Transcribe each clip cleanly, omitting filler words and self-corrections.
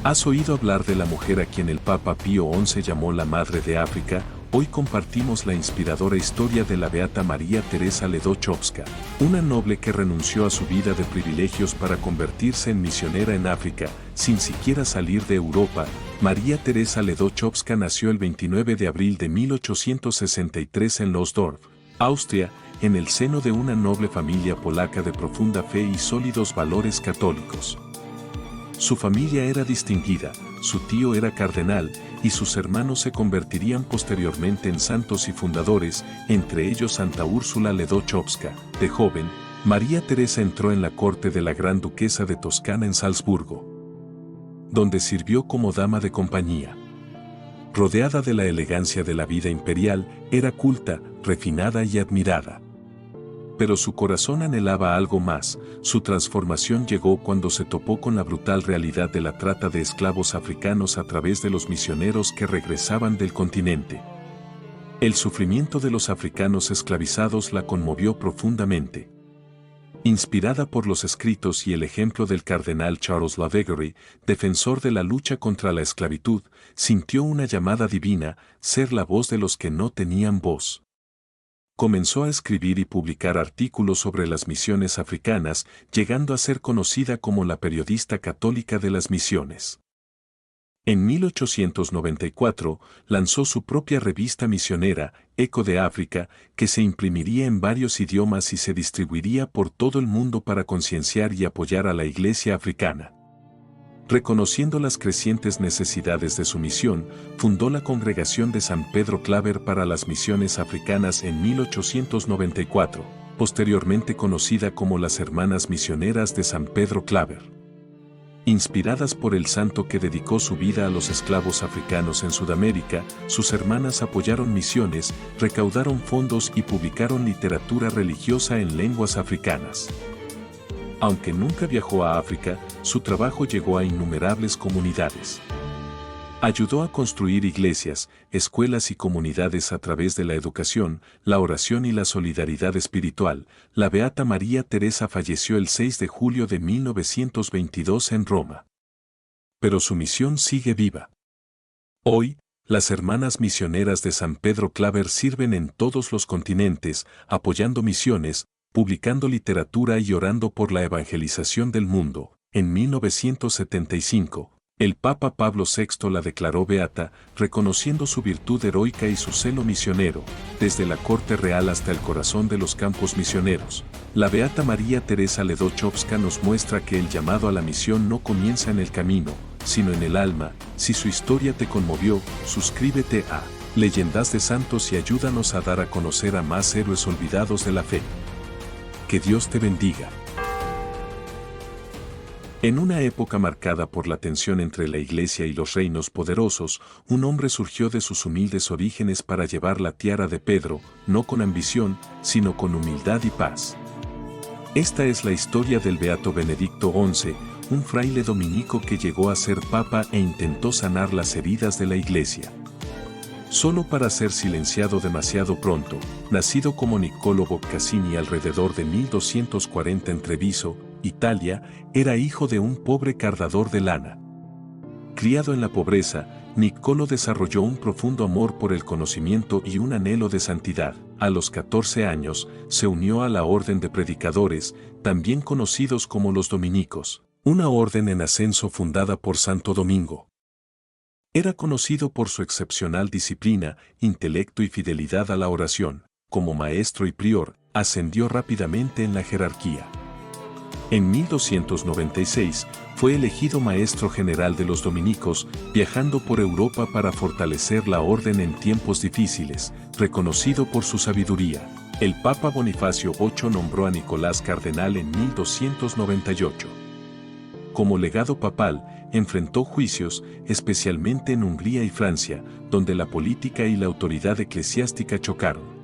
¿Has oído hablar de la mujer a quien el Papa Pío XI llamó la Madre de África? Hoy compartimos la inspiradora historia de la beata María Teresa Ledóchowska, una noble que renunció a su vida de privilegios para convertirse en misionera en África, sin siquiera salir de Europa. María Teresa Ledóchowska nació el 29 de abril de 1863 en Losdorf, Austria, en el seno de una noble familia polaca de profunda fe y sólidos valores católicos. Su familia era distinguida, su tío era cardenal, y sus hermanos se convertirían posteriormente en santos y fundadores, entre ellos Santa Úrsula Ledóchowska. De joven, María Teresa entró en la corte de la Gran Duquesa de Toscana en Salzburgo, donde sirvió como dama de compañía. Rodeada de la elegancia de la vida imperial, era culta, refinada y admirada. Pero su corazón anhelaba algo más. Su transformación llegó cuando se topó con la brutal realidad de la trata de esclavos africanos a través de los misioneros que regresaban del continente. El sufrimiento de los africanos esclavizados la conmovió profundamente. Inspirada por los escritos y el ejemplo del cardenal Charles Laveguerie, defensor de la lucha contra la esclavitud, sintió una llamada divina, ser la voz de los que no tenían voz. Comenzó a escribir y publicar artículos sobre las misiones africanas, llegando a ser conocida como la periodista católica de las misiones. En 1894, lanzó su propia revista misionera, Eco de África, que se imprimiría en varios idiomas y se distribuiría por todo el mundo para concienciar y apoyar a la Iglesia africana. Reconociendo las crecientes necesidades de su misión, fundó la Congregación de San Pedro Claver para las Misiones Africanas en 1894, posteriormente conocida como las Hermanas Misioneras de San Pedro Claver. Inspiradas por el santo que dedicó su vida a los esclavos africanos en Sudamérica, sus hermanas apoyaron misiones, recaudaron fondos y publicaron literatura religiosa en lenguas africanas. Aunque nunca viajó a África, su trabajo llegó a innumerables comunidades. Ayudó a construir iglesias, escuelas y comunidades a través de la educación, la oración y la solidaridad espiritual. La beata María Teresa falleció el 6 de julio de 1922 en Roma. Pero su misión sigue viva. Hoy, las hermanas misioneras de San Pedro Claver sirven en todos los continentes, apoyando misiones, publicando literatura y orando por la evangelización del mundo. En 1975, el Papa Pablo VI la declaró beata, reconociendo su virtud heroica y su celo misionero, desde la corte real hasta el corazón de los campos misioneros. La beata María Teresa Ledóchowska nos muestra que el llamado a la misión no comienza en el camino, sino en el alma. Si su historia te conmovió, suscríbete a Leyendas de Santos y ayúdanos a dar a conocer a más héroes olvidados de la fe. Que Dios te bendiga. En una época marcada por la tensión entre la Iglesia y los reinos poderosos, un hombre surgió de sus humildes orígenes para llevar la tiara de Pedro, no con ambición, sino con humildad y paz. Esta es la historia del beato Benedicto XI, un fraile dominico que llegó a ser papa e intentó sanar las heridas de la Iglesia. Solo para ser silenciado demasiado pronto, nacido como Niccolò Boccassini alrededor de 1240 en Treviso, Italia, era hijo de un pobre cardador de lana. Criado en la pobreza, Niccolò desarrolló un profundo amor por el conocimiento y un anhelo de santidad. A los 14 años, se unió a la Orden de Predicadores, también conocidos como los dominicos, una orden en ascenso fundada por Santo Domingo. Era conocido por su excepcional disciplina, intelecto y fidelidad a la oración. Como maestro y prior, ascendió rápidamente en la jerarquía. En 1296, fue elegido maestro general de los dominicos, viajando por Europa para fortalecer la orden en tiempos difíciles, reconocido por su sabiduría. El Papa Bonifacio VIII nombró a Nicolás cardenal en 1298. Como legado papal, enfrentó juicios, especialmente en Hungría y Francia, donde la política y la autoridad eclesiástica chocaron.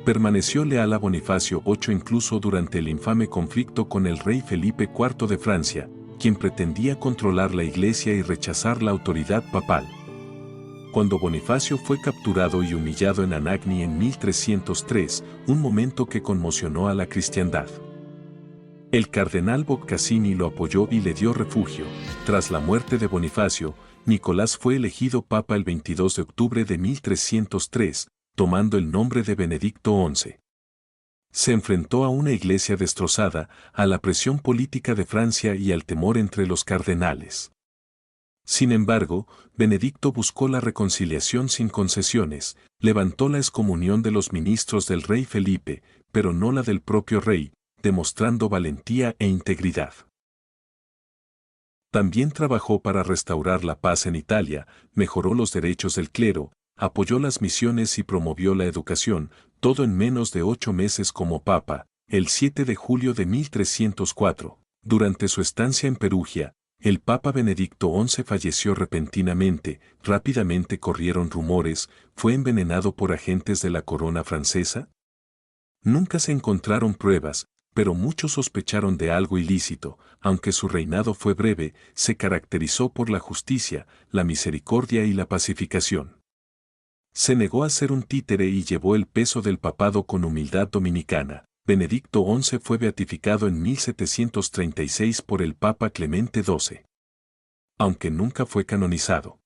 Permaneció leal a Bonifacio VIII incluso durante el infame conflicto con el rey Felipe IV de Francia, quien pretendía controlar la Iglesia y rechazar la autoridad papal. Cuando Bonifacio fue capturado y humillado en Anagni en 1303, un momento que conmocionó a la cristiandad. El cardenal Boccassini lo apoyó y le dio refugio, Tras la muerte de Bonifacio, Nicolás fue elegido papa el 22 de octubre de 1303, tomando el nombre de Benedicto XI. Se enfrentó a una iglesia destrozada, a la presión política de Francia y al temor entre los cardenales. Sin embargo, Benedicto buscó la reconciliación sin concesiones, levantó la excomunión de los ministros del rey Felipe, pero no la del propio rey, demostrando valentía e integridad. También trabajó para restaurar la paz en Italia, mejoró los derechos del clero, apoyó las misiones y promovió la educación, todo en menos de 8 meses como papa, el 7 de julio de 1304. Durante su estancia en Perugia, el papa Benedicto XI falleció repentinamente, rápidamente corrieron rumores, ¿fue envenenado por agentes de la corona francesa? Nunca se encontraron pruebas, pero muchos sospecharon de algo ilícito, aunque su reinado fue breve, se caracterizó por la justicia, la misericordia y la pacificación. Se negó a ser un títere y llevó el peso del papado con humildad dominicana. Benedicto XI fue beatificado en 1736 por el Papa Clemente XII. Aunque nunca fue canonizado.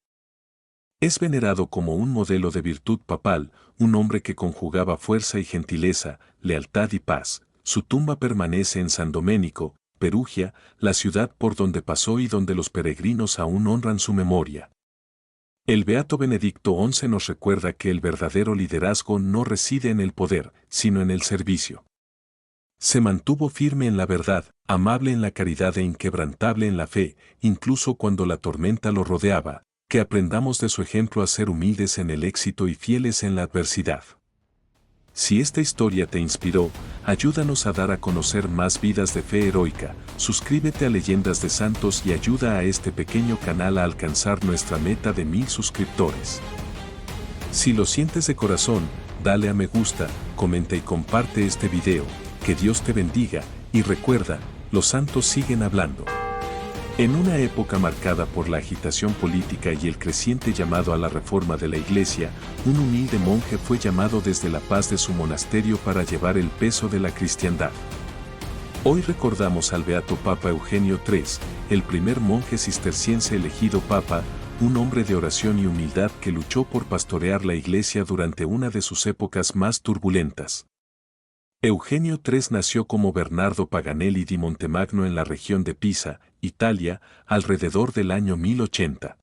Es venerado como un modelo de virtud papal, un hombre que conjugaba fuerza y gentileza, lealtad y paz. Su tumba permanece en San Domenico, Perugia, la ciudad por donde pasó y donde los peregrinos aún honran su memoria. El Beato Benedicto XI nos recuerda que el verdadero liderazgo no reside en el poder, sino en el servicio. Se mantuvo firme en la verdad, amable en la caridad e inquebrantable en la fe, incluso cuando la tormenta lo rodeaba, que aprendamos de su ejemplo a ser humildes en el éxito y fieles en la adversidad. Si esta historia te inspiró, ayúdanos a dar a conocer más vidas de fe heroica, suscríbete a Leyendas de Santos y ayuda a este pequeño canal a alcanzar nuestra meta de 1000 suscriptores. Si lo sientes de corazón, dale a me gusta, comenta y comparte este video, que Dios te bendiga, y recuerda, los santos siguen hablando. En una época marcada por la agitación política y el creciente llamado a la reforma de la Iglesia, un humilde monje fue llamado desde la paz de su monasterio para llevar el peso de la cristiandad. Hoy recordamos al beato Papa Eugenio III, el primer monje cisterciense elegido papa, un hombre de oración y humildad que luchó por pastorear la Iglesia durante una de sus épocas más turbulentas. Eugenio III nació como Bernardo Paganelli di Montemagno en la región de Pisa, Italia, alrededor del año 1080.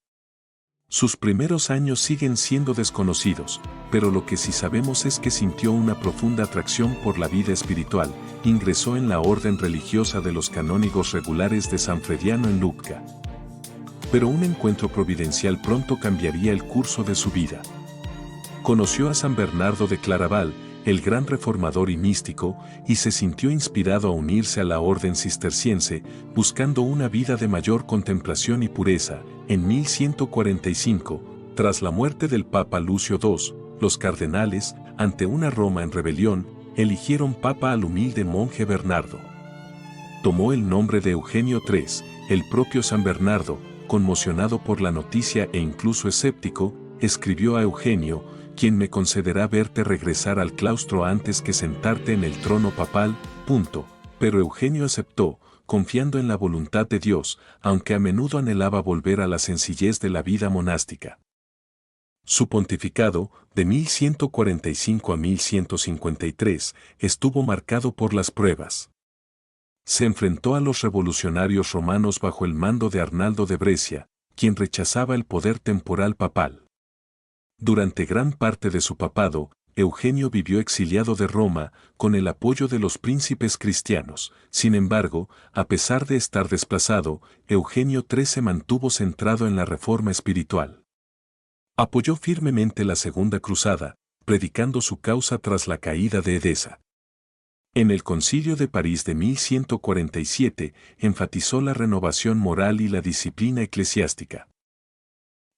Sus primeros años siguen siendo desconocidos, pero lo que sí sabemos es que sintió una profunda atracción por la vida espiritual, ingresó en la orden religiosa de los canónigos regulares de San Frediano en Lucca. Pero un encuentro providencial pronto cambiaría el curso de su vida. Conoció a San Bernardo de Claraval, el gran reformador y místico, y se sintió inspirado a unirse a la orden cisterciense, buscando una vida de mayor contemplación y pureza. En 1145, tras la muerte del Papa Lucio II, los cardenales, ante una Roma en rebelión, eligieron papa al humilde monje Bernardo. Tomó el nombre de Eugenio III, el propio San Bernardo, conmocionado por la noticia e incluso escéptico, escribió a Eugenio, quien me concederá verte regresar al claustro antes que sentarte en el trono papal. Pero Eugenio aceptó, confiando en la voluntad de Dios, aunque a menudo anhelaba volver a la sencillez de la vida monástica. Su pontificado, de 1145 a 1153, estuvo marcado por las pruebas. Se enfrentó a los revolucionarios romanos bajo el mando de Arnaldo de Brescia, quien rechazaba el poder temporal papal. Durante gran parte de su papado, Eugenio vivió exiliado de Roma, con el apoyo de los príncipes cristianos. Sin embargo, a pesar de estar desplazado, Eugenio III se mantuvo centrado en la reforma espiritual. Apoyó firmemente la Segunda Cruzada, predicando su causa tras la caída de Edesa. En el Concilio de París de 1147, enfatizó la renovación moral y la disciplina eclesiástica.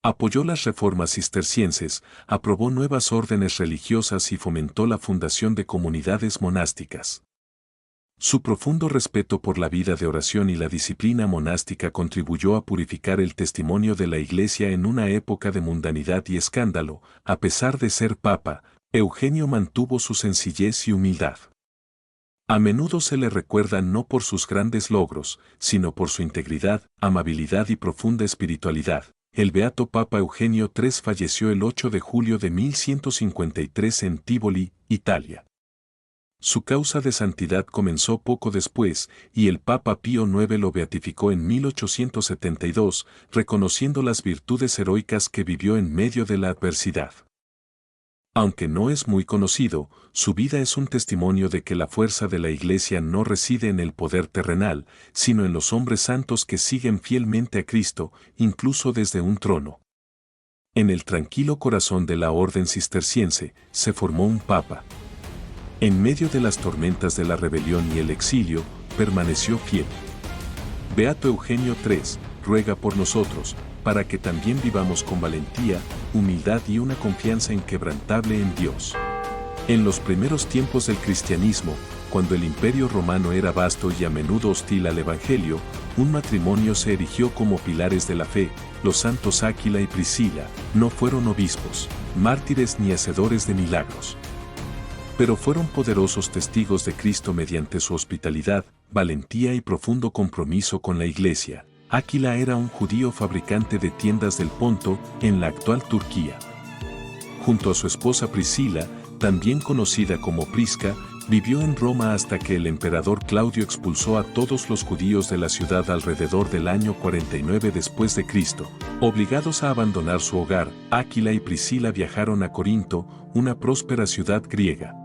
Apoyó las reformas cistercienses, aprobó nuevas órdenes religiosas y fomentó la fundación de comunidades monásticas. Su profundo respeto por la vida de oración y la disciplina monástica contribuyó a purificar el testimonio de la Iglesia en una época de mundanidad y escándalo. A pesar de ser papa, Eugenio mantuvo su sencillez y humildad. A menudo se le recuerda no por sus grandes logros, sino por su integridad, amabilidad y profunda espiritualidad. El beato Papa Eugenio III falleció el 8 de julio de 1153 en Tivoli, Italia. Su causa de santidad comenzó poco después, y el Papa Pío IX lo beatificó en 1872, reconociendo las virtudes heroicas que vivió en medio de la adversidad. Aunque no es muy conocido, su vida es un testimonio de que la fuerza de la Iglesia no reside en el poder terrenal, sino en los hombres santos que siguen fielmente a Cristo, incluso desde un trono. En el tranquilo corazón de la orden cisterciense, se formó un papa. En medio de las tormentas de la rebelión y el exilio, permaneció fiel. Beato Eugenio III, ruega por nosotros, para que también vivamos con valentía, humildad y una confianza inquebrantable en Dios. En los primeros tiempos del cristianismo, cuando el imperio romano era vasto y a menudo hostil al evangelio, un matrimonio se erigió como pilares de la fe. Los santos Áquila y Priscila no fueron obispos, mártires ni hacedores de milagros, pero fueron poderosos testigos de Cristo mediante su hospitalidad, valentía y profundo compromiso con la Iglesia. Áquila era un judío fabricante de tiendas del Ponto, en la actual Turquía. Junto a su esposa Priscila, también conocida como Prisca, vivió en Roma hasta que el emperador Claudio expulsó a todos los judíos de la ciudad alrededor del año 49 después de Cristo. Obligados a abandonar su hogar, Áquila y Priscila viajaron a Corinto, una próspera ciudad griega.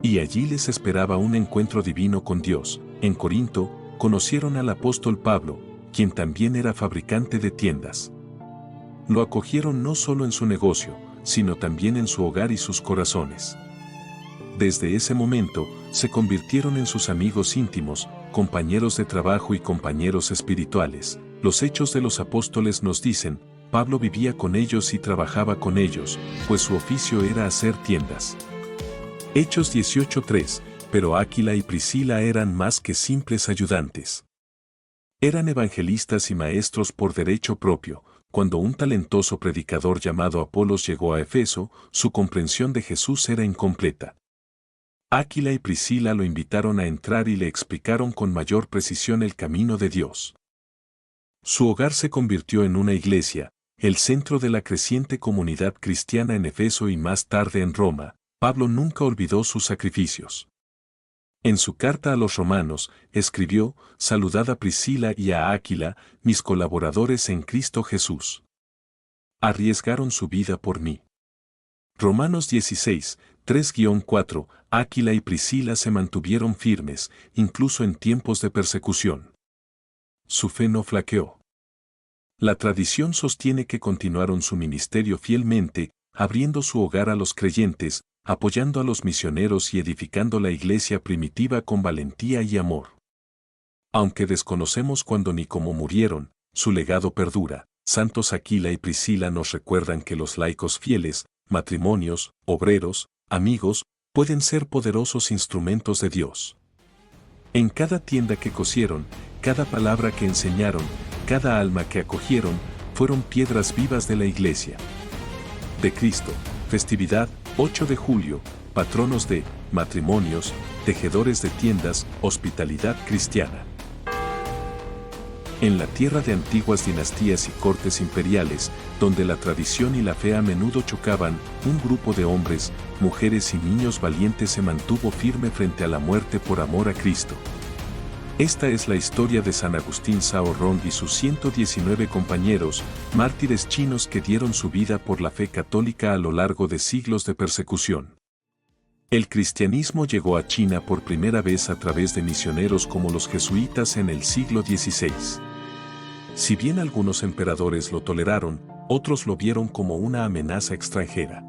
Y allí les esperaba un encuentro divino con Dios. En Corinto, conocieron al apóstol Pablo, quien también era fabricante de tiendas. Lo acogieron no solo en su negocio, sino también en su hogar y sus corazones. Desde ese momento, se convirtieron en sus amigos íntimos, compañeros de trabajo y compañeros espirituales. Los Hechos de los Apóstoles nos dicen, Pablo vivía con ellos y trabajaba con ellos, pues su oficio era hacer tiendas. Hechos 18:3, pero Áquila y Priscila eran más que simples ayudantes. Eran evangelistas y maestros por derecho propio. Cuando un talentoso predicador llamado Apolos llegó a Éfeso, su comprensión de Jesús era incompleta. Áquila y Priscila lo invitaron a entrar y le explicaron con mayor precisión el camino de Dios. Su hogar se convirtió en una iglesia, el centro de la creciente comunidad cristiana en Éfeso y más tarde en Roma. Pablo nunca olvidó sus sacrificios. En su carta a los romanos, escribió, saludad a Priscila y a Áquila, mis colaboradores en Cristo Jesús. Arriesgaron su vida por mí. Romanos 16, 3-4, Áquila y Priscila se mantuvieron firmes, incluso en tiempos de persecución. Su fe no flaqueó. La tradición sostiene que continuaron su ministerio fielmente, abriendo su hogar a los creyentes, apoyando a los misioneros y edificando la iglesia primitiva con valentía y amor. Aunque desconocemos cuándo ni cómo murieron, su legado perdura. Santos Áquila y Priscila nos recuerdan que los laicos fieles, matrimonios, obreros, amigos, pueden ser poderosos instrumentos de Dios. En cada tienda que cosieron, cada palabra que enseñaron, cada alma que acogieron, fueron piedras vivas de la iglesia de Cristo. Festividad, 8 de julio, patronos de matrimonios, tejedores de tiendas, hospitalidad cristiana. En la tierra de antiguas dinastías y cortes imperiales, donde la tradición y la fe a menudo chocaban, un grupo de hombres, mujeres y niños valientes se mantuvo firme frente a la muerte por amor a Cristo. Esta es la historia de San Agustín Saorrong y sus 119 compañeros, mártires chinos que dieron su vida por la fe católica a lo largo de siglos de persecución. El cristianismo llegó a China por primera vez a través de misioneros como los jesuitas en el siglo XVI. Si bien algunos emperadores lo toleraron, otros lo vieron como una amenaza extranjera.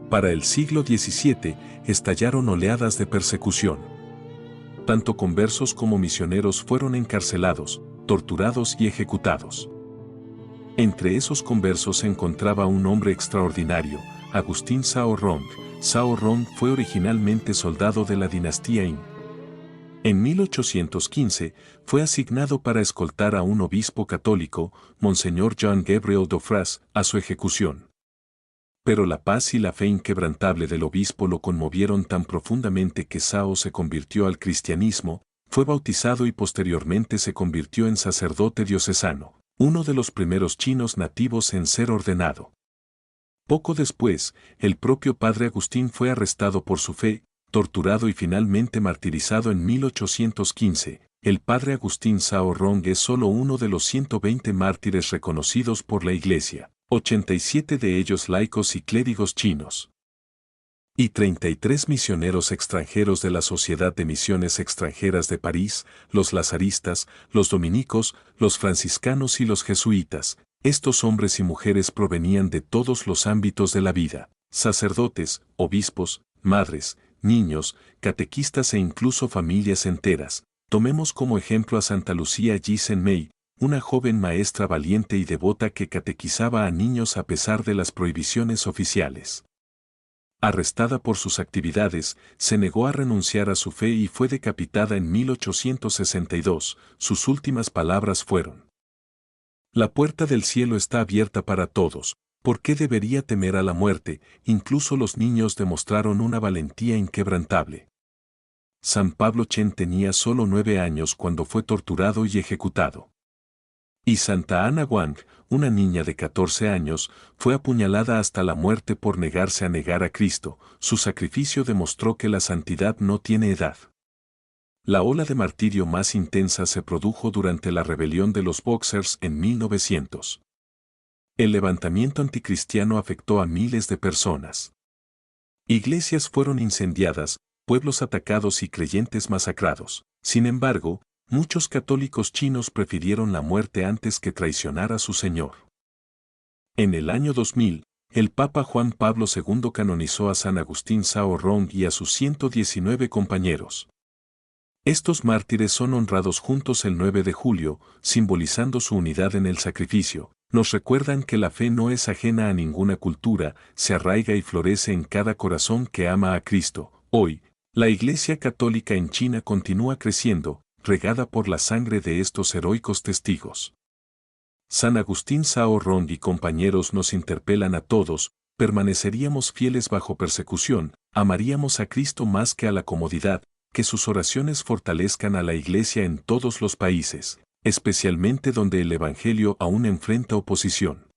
Para el siglo XVII, estallaron oleadas de persecución. Tanto conversos como misioneros fueron encarcelados, torturados y ejecutados. Entre esos conversos se encontraba un hombre extraordinario, Agustín Saorrong. Saorrong fue originalmente soldado de la dinastía Qing. En 1815, fue asignado para escoltar a un obispo católico, Monseñor Jean Gabriel Dofras, a su ejecución. Pero la paz y la fe inquebrantable del obispo lo conmovieron tan profundamente que Sao se convirtió al cristianismo, fue bautizado y posteriormente se convirtió en sacerdote diocesano, uno de los primeros chinos nativos en ser ordenado. Poco después, el propio padre Agustín fue arrestado por su fe, torturado y finalmente martirizado en 1815. El padre Agustín Sao Rong es solo uno de los 120 mártires reconocidos por la Iglesia, 87 de ellos laicos y clérigos chinos, y 33 misioneros extranjeros de la Sociedad de Misiones Extranjeras de París, los lazaristas, los dominicos, los franciscanos y los jesuitas. Estos hombres y mujeres provenían de todos los ámbitos de la vida, sacerdotes, obispos, madres, niños, catequistas e incluso familias enteras. Tomemos como ejemplo a Santa Lucía Yi-Sen-mei, una joven maestra valiente y devota que catequizaba a niños a pesar de las prohibiciones oficiales. Arrestada por sus actividades, se negó a renunciar a su fe y fue decapitada en 1862. Sus últimas palabras fueron: «La puerta del cielo está abierta para todos. ¿Por qué debería temer a la muerte?» Incluso los niños demostraron una valentía inquebrantable. San Pablo Chen tenía solo 9 años cuando fue torturado y ejecutado. Y Santa Ana Wang, una niña de 14 años, fue apuñalada hasta la muerte por negarse a negar a Cristo. Su sacrificio demostró que la santidad no tiene edad. La ola de martirio más intensa se produjo durante la rebelión de los Boxers en 1900. El levantamiento anticristiano afectó a miles de personas. Iglesias fueron incendiadas, pueblos atacados y creyentes masacrados. Sin embargo, muchos católicos chinos prefirieron la muerte antes que traicionar a su Señor. En el año 2000, el Papa Juan Pablo II canonizó a San Agustín Sao Rong y a sus 119 compañeros. Estos mártires son honrados juntos el 9 de julio, simbolizando su unidad en el sacrificio. Nos recuerdan que la fe no es ajena a ninguna cultura, se arraiga y florece en cada corazón que ama a Cristo. Hoy, la Iglesia Católica en China continúa creciendo, regada por la sangre de estos heroicos testigos. San Agustín Sao Rong y compañeros nos interpelan a todos: permaneceríamos fieles bajo persecución, amaríamos a Cristo más que a la comodidad, que sus oraciones fortalezcan a la Iglesia en todos los países, especialmente donde el Evangelio aún enfrenta oposición.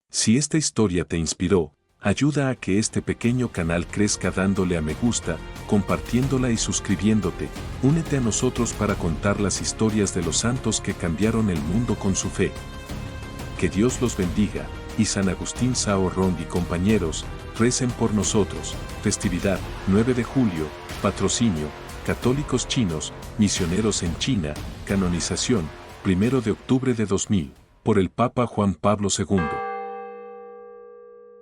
Si esta historia te inspiró, ayuda a que este pequeño canal crezca dándole a me gusta, compartiéndola y suscribiéndote. Únete a nosotros para contar las historias de los santos que cambiaron el mundo con su fe. Que Dios los bendiga, y San Agustín Sao Rong y compañeros, recen por nosotros. Festividad, 9 de julio, patrocinio, católicos chinos, misioneros en China, canonización, 1 de octubre de 2000, por el Papa Juan Pablo II.